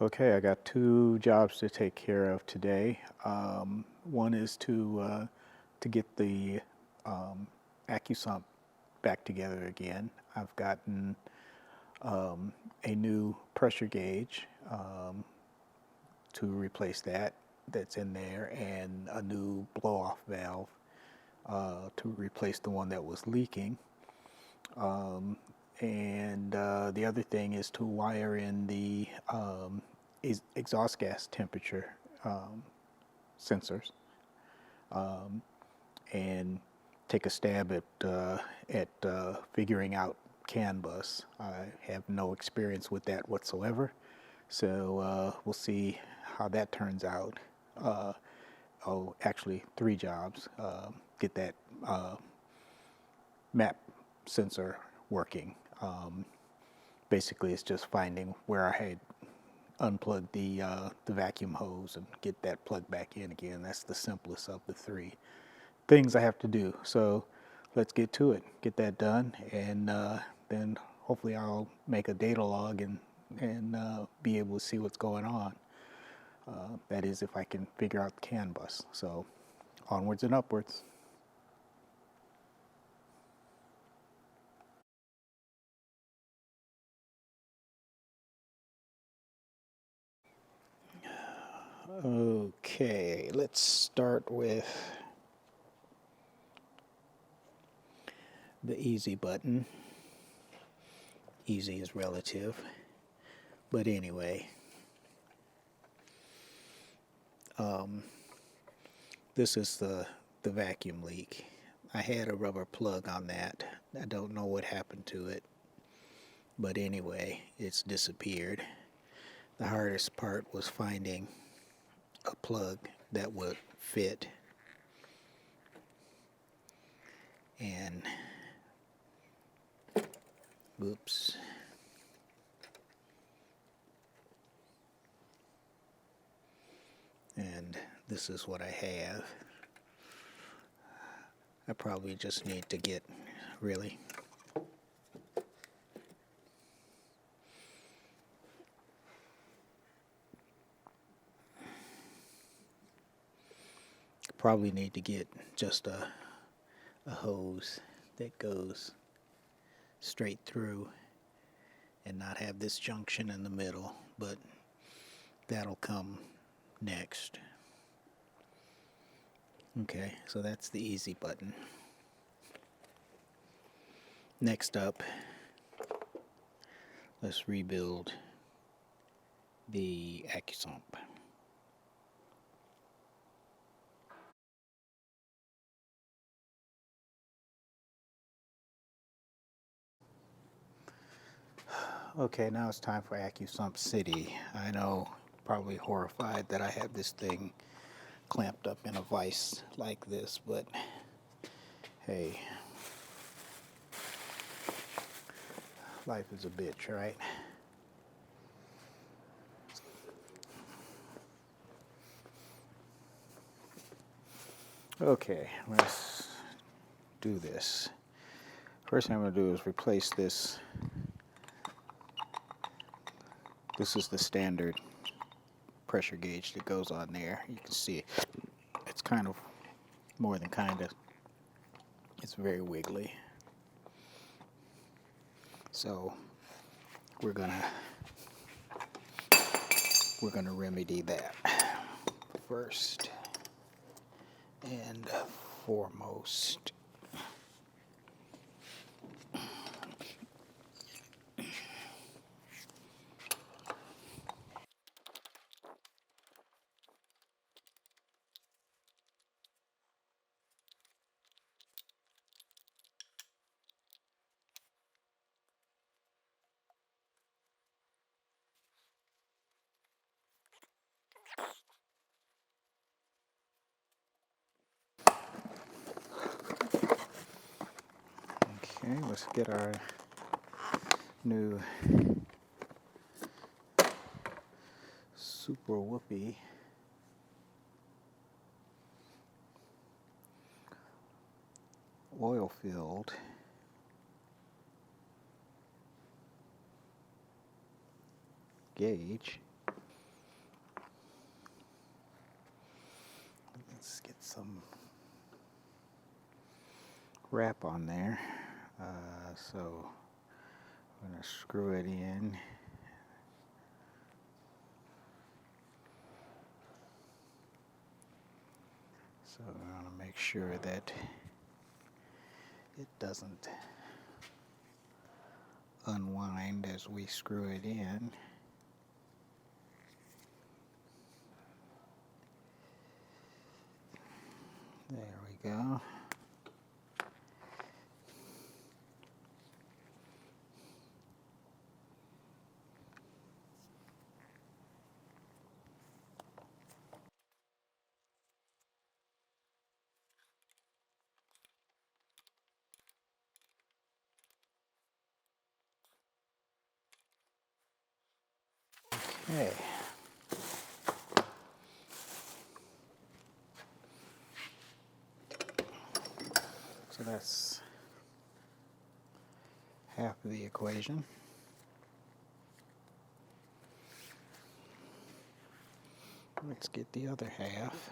Okay, I got two jobs to take care of today. One is to get the Accusump back together again. I've gotten a new pressure gauge to replace that's in there, and a new blow-off valve to replace the one that was leaking. And the other thing is to wire in the exhaust gas temperature sensors, and take a stab at figuring out CAN bus. I have no experience with that whatsoever, so we'll see how that turns out. Actually, three jobs. Get that map sensor working. Basically, it's just finding where I had unplugged the vacuum hose and get that plugged back in again. That's the simplest of the three things I have to do. So let's get to it. Get that done, and then hopefully I'll make a data log and be able to see what's going on. That is, if I can figure out the CAN bus. So onwards and upwards. Okay, let's start with the easy button. Easy is relative, but anyway, this is the vacuum leak. I had a rubber plug on that. I don't know what happened to it, but anyway, it's disappeared. The hardest part was finding a plug that would fit, and oops, and this is what I have. I probably just need to get really just a hose that goes straight through and not have this junction in the middle, but that'll come next. Okay, so that's the easy button. Next up, let's rebuild the Accusump. Okay, now it's time for Accusump City. I know, probably horrified that I have this thing clamped up in a vise like this, but hey, life is a bitch, right? Okay, let's do this. First thing I'm going to do is replace this. This is the standard pressure gauge that goes on there. You can see it's kind of, more than kind of, it's very wiggly. So we're gonna remedy that first and foremost. Okay, let's get our new super whoopee oil filled gauge. Let's get some wrap on there. So I'm going to screw it in. So I want to make sure that it doesn't unwind as we screw it in. There we go. Okay. So that's half of the equation. Let's get the other half.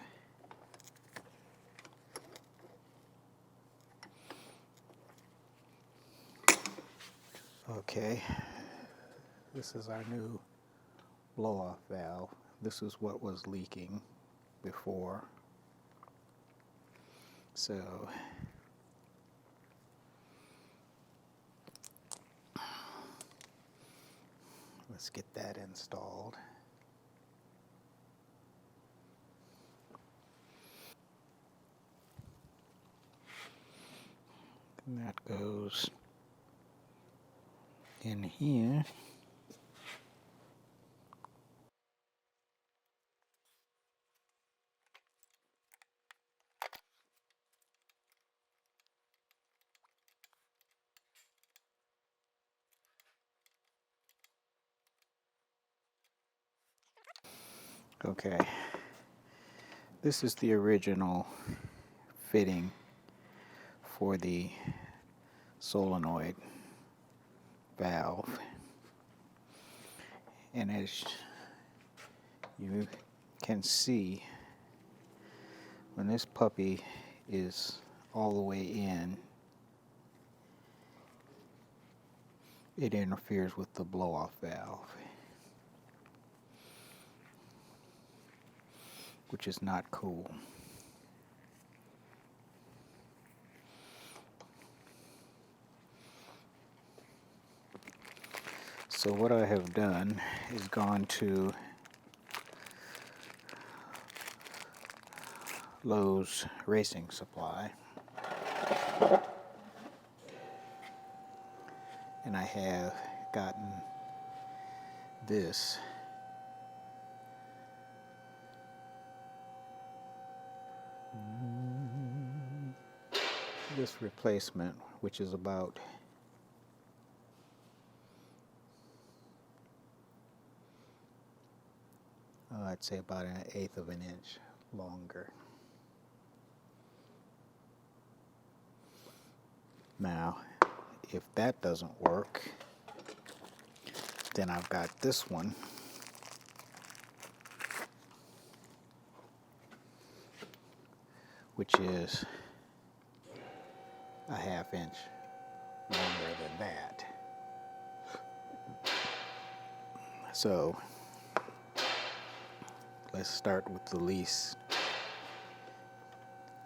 Okay, this is our new blow-off valve. This is what was leaking before. So let's get that installed. And that goes in here. Okay, this is the original fitting for the solenoid valve, and as you can see, when this puppy is all the way in, it interferes with the blow-off valve, which is not cool. So what I have done is gone to Lowe's Racing Supply, and I have gotten this replacement, which is about I'd say about 1/8 of an inch longer. Now, if that doesn't work, then I've got this one, which is a 1/2 inch longer than that. So let's start with the least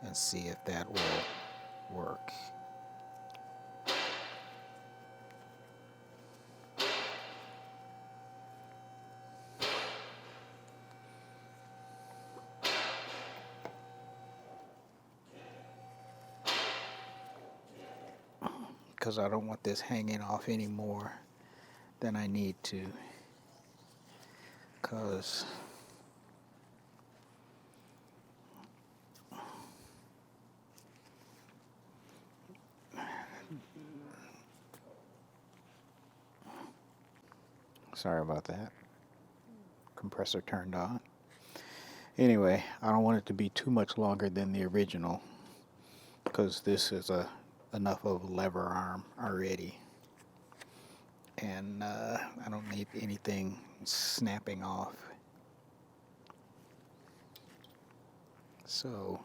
and see if that will work. Because I don't want this hanging off any more than I need to. Because sorry about that. Compressor turned on. Anyway, I don't want it to be too much longer than the original, because this is enough of a lever arm already, and I don't need anything snapping off. So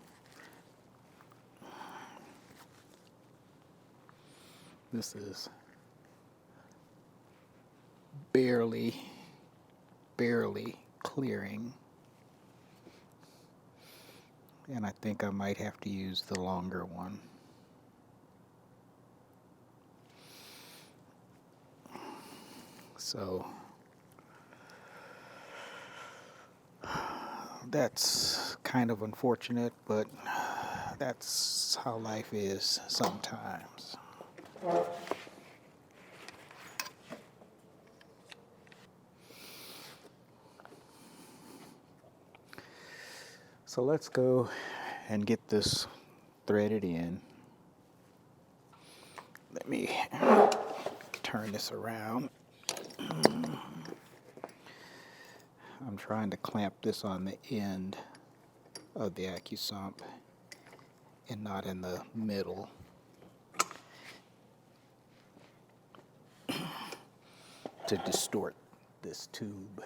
this is barely clearing, and I think I might have to use the longer one. So that's kind of unfortunate, but that's how life is sometimes. So let's go and get this threaded in. Let me turn this around. I'm trying to clamp this on the end of the Accusump and not in the middle. To distort this tube.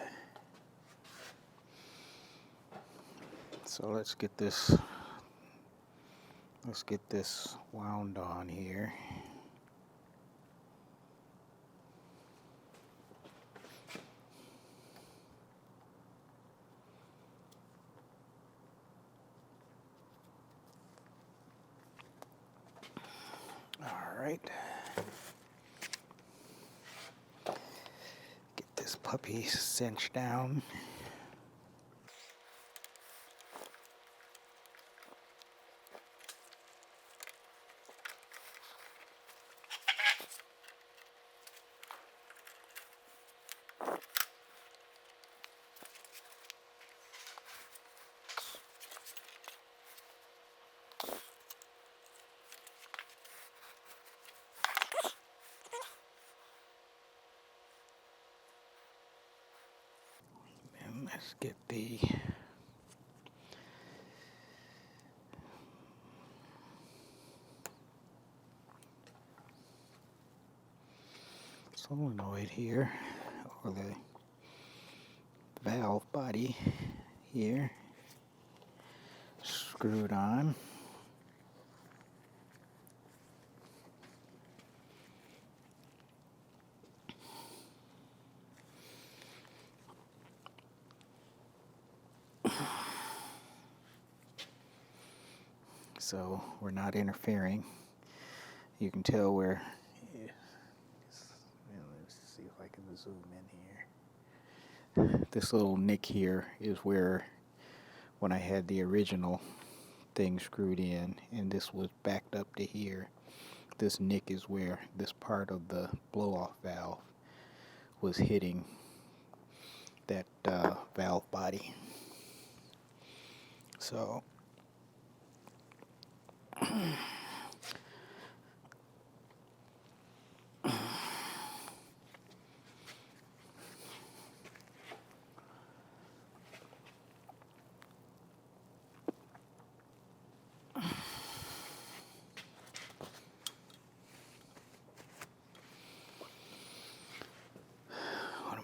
So let's get this wound on here. All right. Get this puppy cinched down. And let's get the solenoid here, or the valve body here, screwed on. So we're not interfering. You can tell where, let's see if I can zoom in here. This little nick here is where, when I had the original thing screwed in and this was backed up to here, this nick is where this part of the blow-off valve was hitting that valve body. So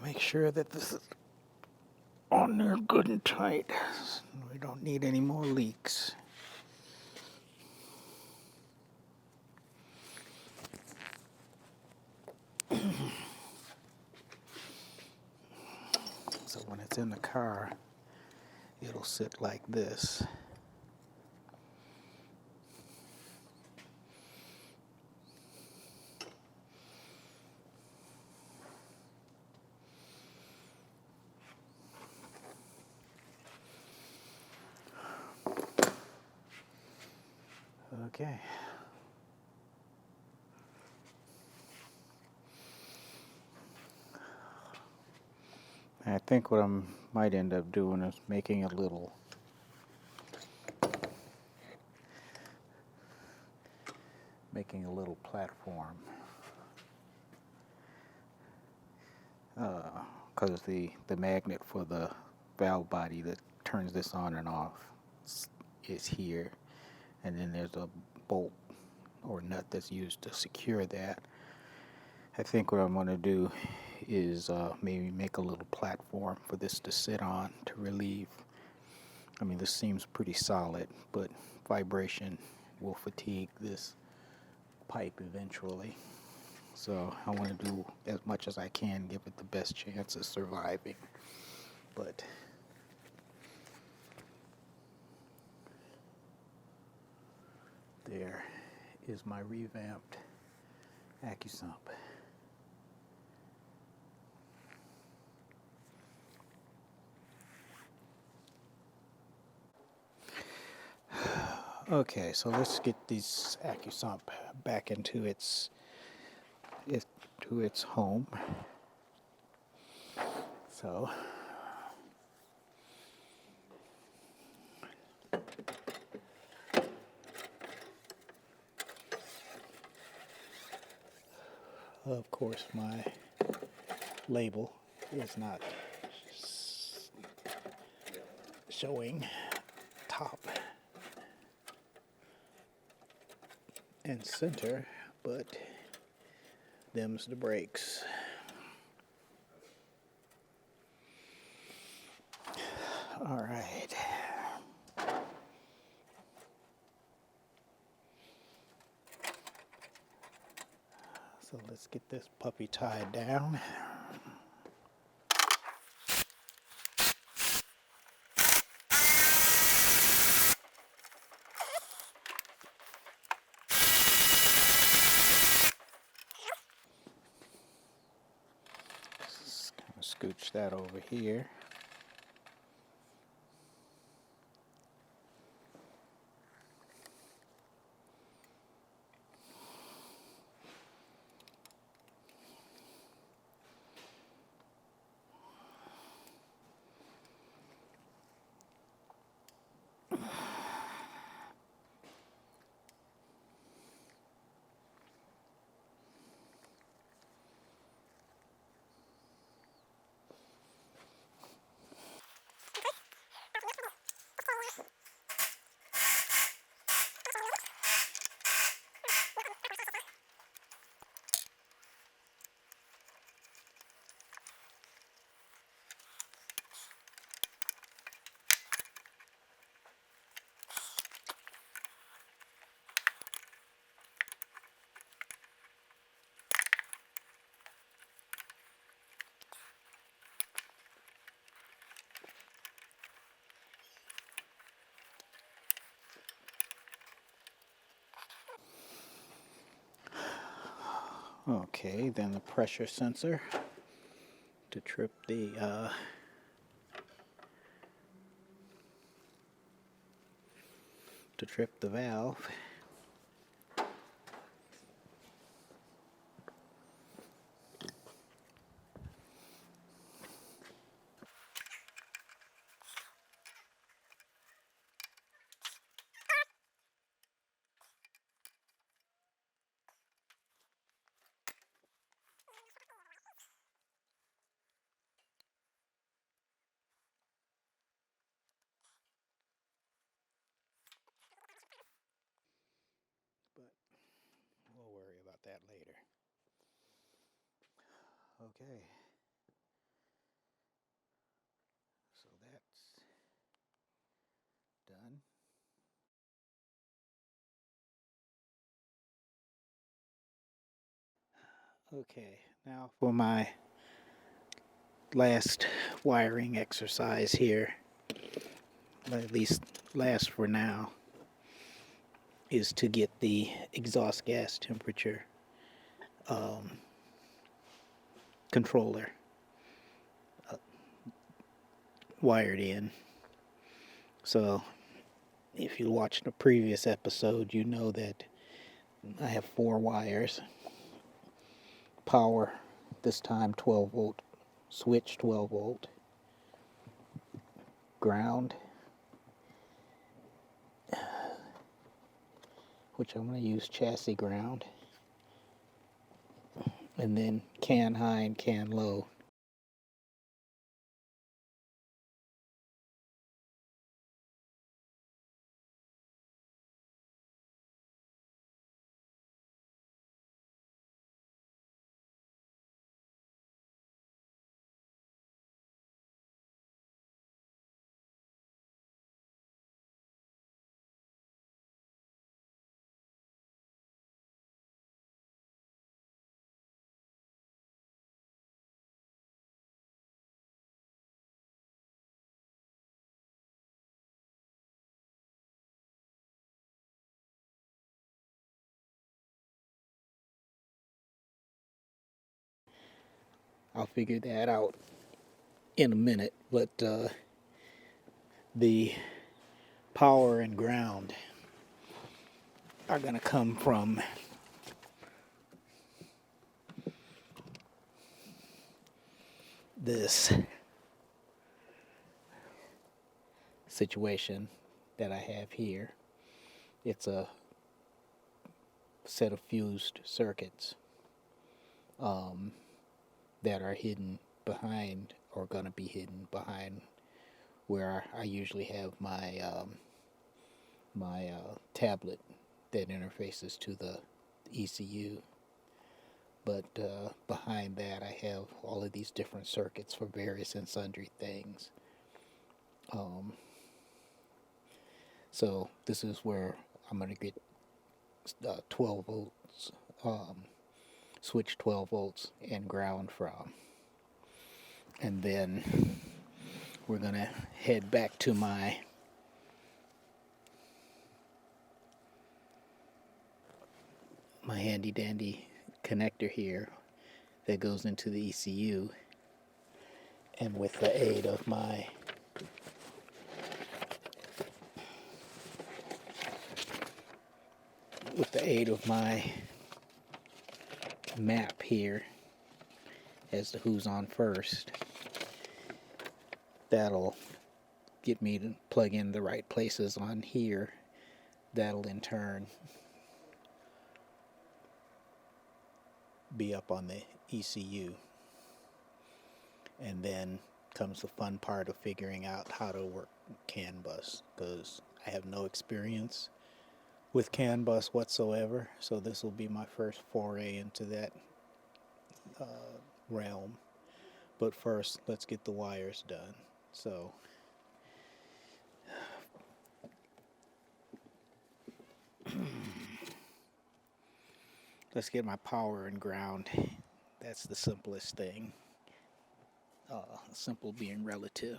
make sure that this is on there good and tight. We don't need any more leaks. So when it's in the car, it'll sit like this. Okay. I think what I might end up doing is making a little platform, because the magnet for the valve body that turns this on and off is here, and then there's a bolt or nut that's used to secure that. I think what I'm going to do is maybe make a little platform for this to sit on to relieve I mean, this seems pretty solid, but vibration will fatigue this pipe eventually. So I want to do as much as I can, give it the best chance of surviving. But there is my revamped Accusump. Okay, so let's get this Accusump back into its home. So of course my label is not showing top and center, but them's the brakes. All right. So let's get this puppy tied down. Just kind of scooch that over here. Okay, then the pressure sensor to trip the valve. But we'll worry about that later. Okay. So that's done. Okay, now for my last wiring exercise here, at least last for now, is to get the exhaust gas temperature controller wired in. So if you watched the previous episode, you know that I have 4 wires. Power, this time 12 volt, switch 12 volt, ground, which I'm going to use chassis ground, and then can high and can low. I'll figure that out in a minute. But the power and ground are going to come from this situation that I have here. It's a set of fused circuits that are hidden behind, or going to be hidden behind, where I usually have my tablet that interfaces to the ECU. But behind that, I have all of these different circuits for various and sundry things. So this is where I'm going to get 12 volts, switch 12 volts and ground from. And then we're going to head back to my handy dandy connector here that goes into the ECU, and with the aid of my map here as to who's on first, that'll get me to plug in the right places on here. That'll in turn be up on the ECU. And then comes the fun part of figuring out how to work CAN bus, because I have no experience with CAN bus whatsoever, so this will be my first foray into that realm. But first, let's get the wires done. So let's get my power and ground. That's the simplest thing. Simple being relative.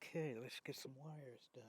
Okay, let's get some wires done.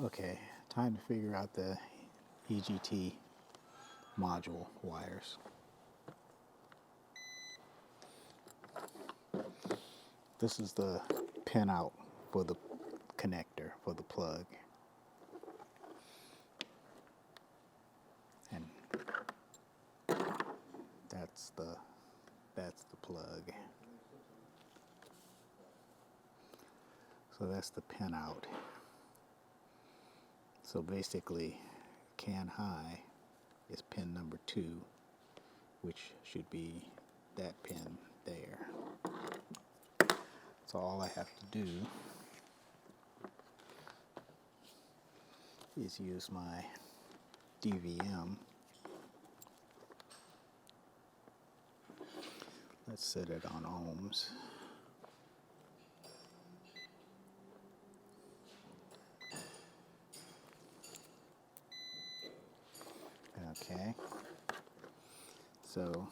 Okay, time to figure out the EGT module wires. This is the pin out for the connector for the plug. And that's the plug. So that's the pin out. So basically, can high is pin number 2, which should be that pin there. So all I have to do is use my DVM. Let's set it on ohms. Okay, so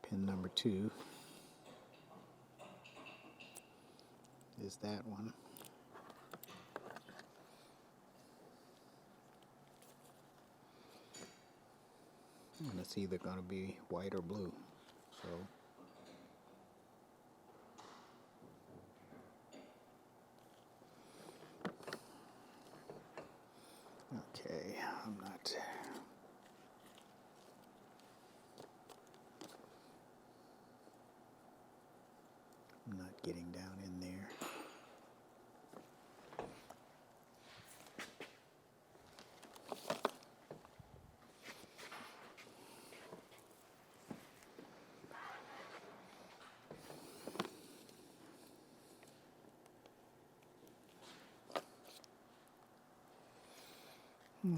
pin number 2 is that one. And it's either going to be white or blue. So okay, I'm not getting down in there.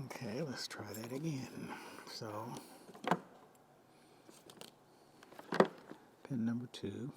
Okay, let's try that again. So pin number 2.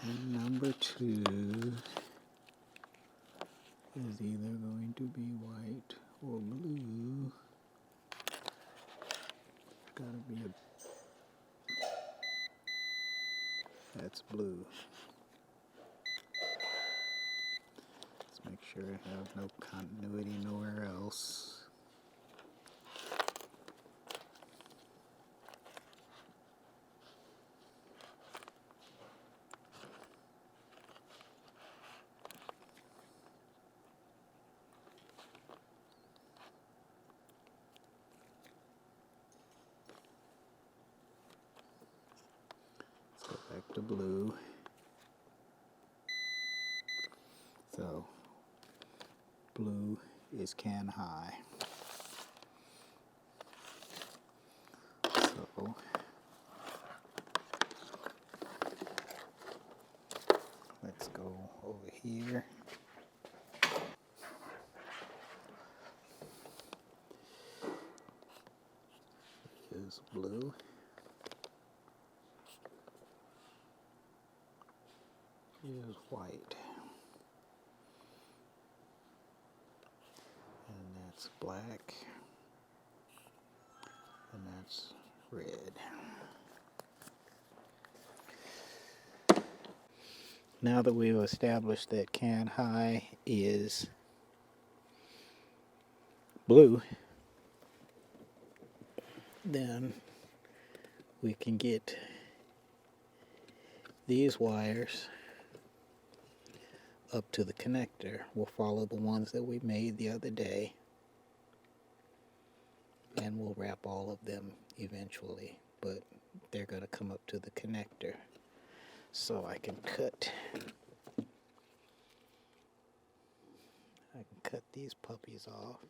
Pin number 2 is either going to be white or blue. Gotta be that's blue. Let's make sure I have no continuity nowhere else. Let's go back to blue. So blue is can high. So let's go over here. Is blue. Is white. And that's black. And that's red. Now that we've established that can high is blue, then we can get these wires up to the connector. We'll follow the ones that we made the other day, and we'll wrap all of them eventually, but they're going to come up to the connector. So I can cut these puppies off.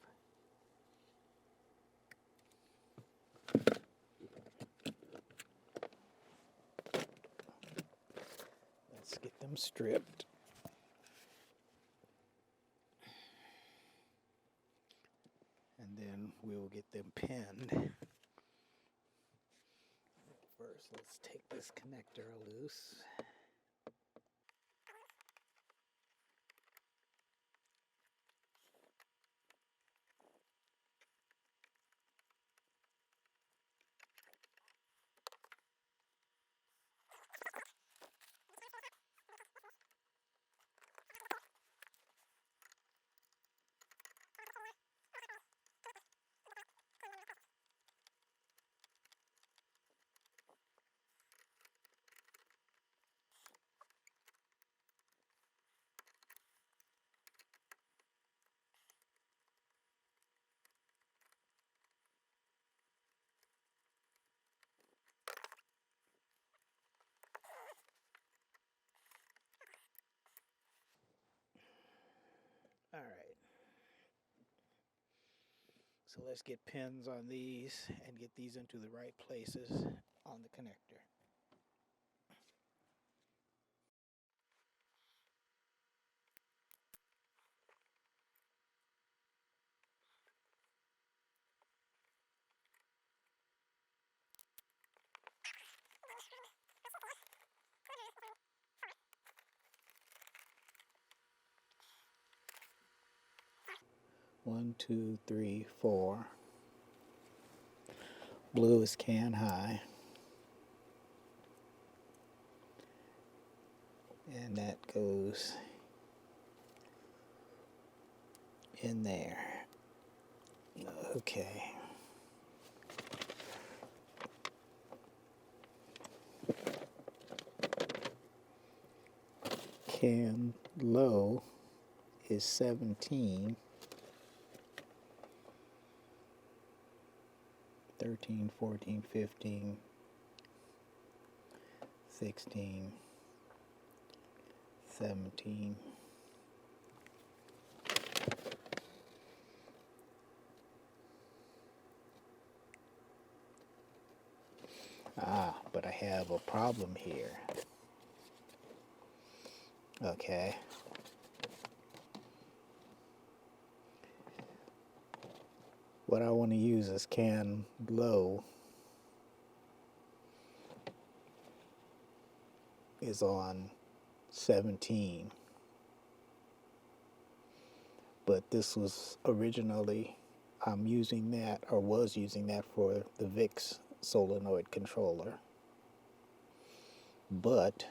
Let's get them them stripped. And then we'll get them pinned. First, let's take this connector loose. All right. So let's get pins on these and get these into the right places on the connector. One, two, three, four. Blue is can high. And that goes in there. Okay. Can low is 17. 13, 14, 15, 16, 17. But I have a problem here. Okay. What I want to use is can low is on 17. But this was originally, I'm using that, or was using that for the VIX solenoid controller. But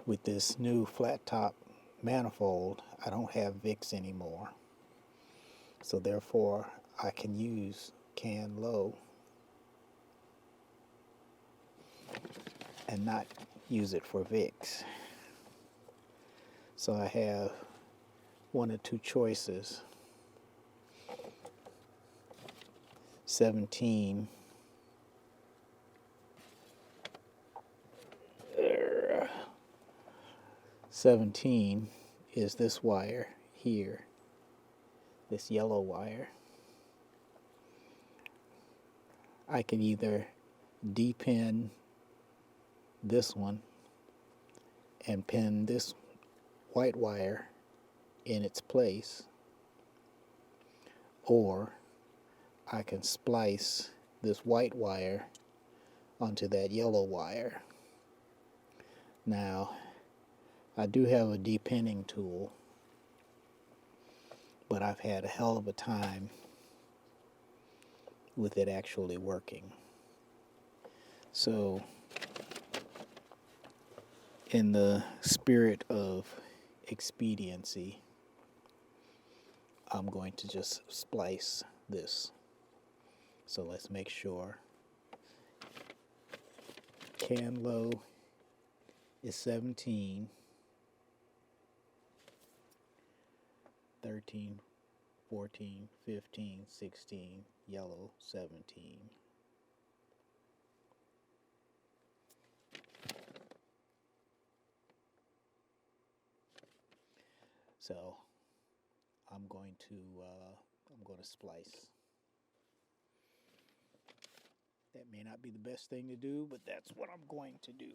with this new flat top manifold, I don't have VIX anymore. So therefore, I can use can low and not use it for VIX. So I have one or two choices. 17 17 is this wire here, this yellow wire. I can either depin this one and pin this white wire in its place, or I can splice this white wire onto that yellow wire. Now, I do have a depinning tool, but I've had a hell of a time with it actually working. So, in the spirit of expediency, I'm going to just splice this. So let's make sure. Can low is 17. 13, 14, 15, 16, yellow 17. So I'm going to splice. That may not be the best thing to do, but that's what I'm going to do.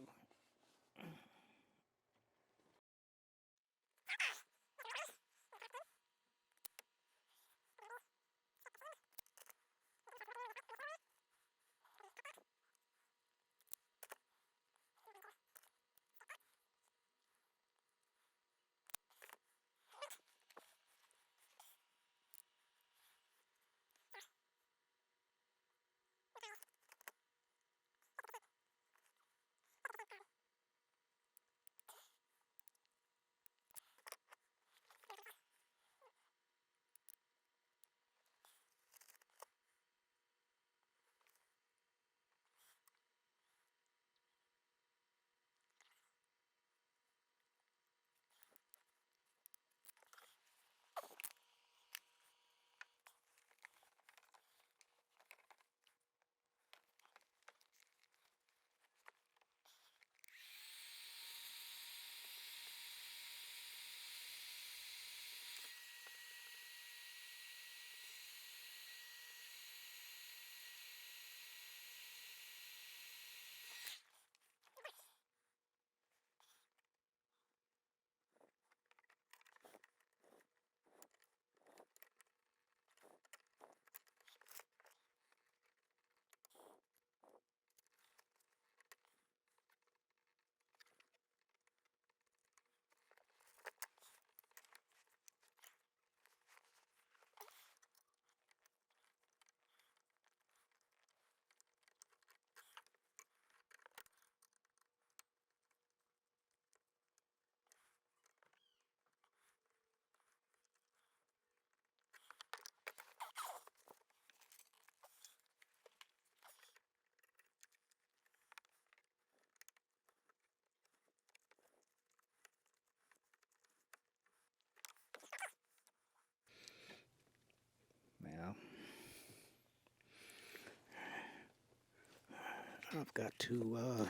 I've got to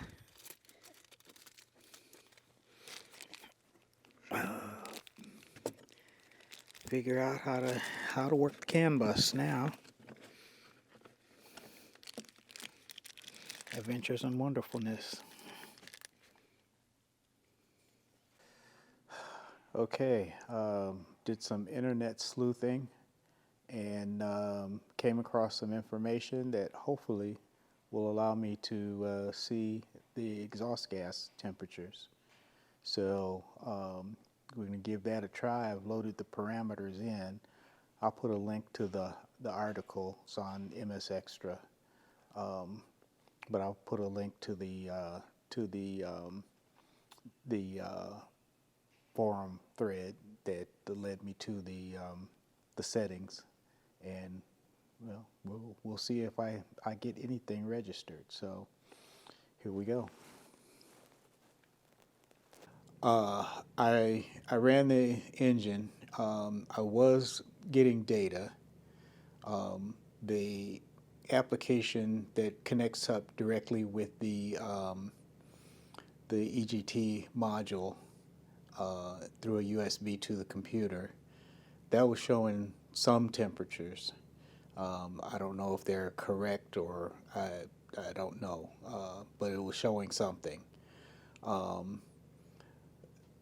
figure out how to work the CAN bus now. Adventures and wonderfulness. Okay, did some internet sleuthing and came across some information that hopefully will allow me to see the exhaust gas temperatures. So we're going to give that a try. I've loaded the parameters in. I'll put a link to the article. It's on MS Extra, but I'll put a link to the forum thread that led me to the settings, and well, we'll see if I get anything registered. So here we go. I ran the engine. I was getting data. The application that connects up directly with the EGT module through a USB to the computer, that was showing some temperatures. I don't know if they're correct or I don't know, but it was showing something.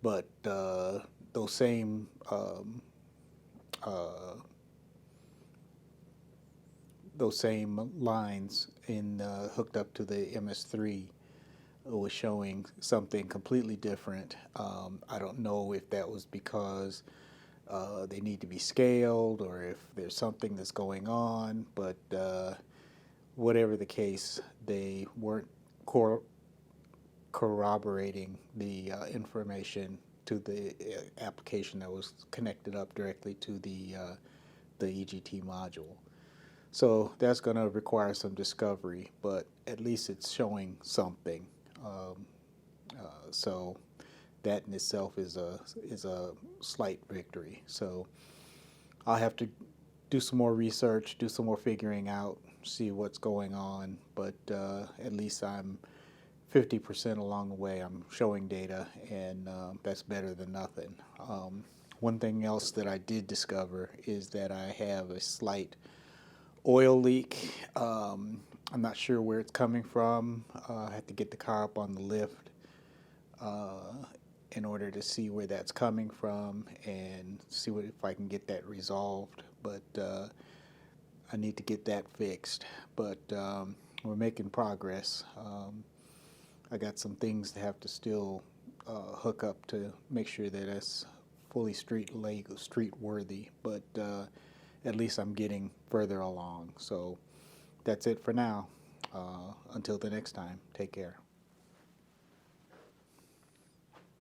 But those same lines in hooked up to the MS3 was showing something completely different. I don't know if that was because they need to be scaled or if there's something that's going on, but whatever the case, they weren't corroborating the information to the application that was connected up directly to the EGT module. So that's going to require some discovery, but at least it's showing something. So that in itself is a slight victory. So I'll have to do some more research, do some more figuring out, see what's going on. But at least I'm 50% along the way. I'm showing data, and that's better than nothing. One thing else that I did discover is that I have a slight oil leak. I'm not sure where it's coming from. I had to get the car up on the lift in order to see where that's coming from and see if I can get that resolved. But I need to get that fixed. But we're making progress. I got some things to have to still hook up to make sure that it's fully street worthy. But at least I'm getting further along. So that's it for now. Until the next time, take care.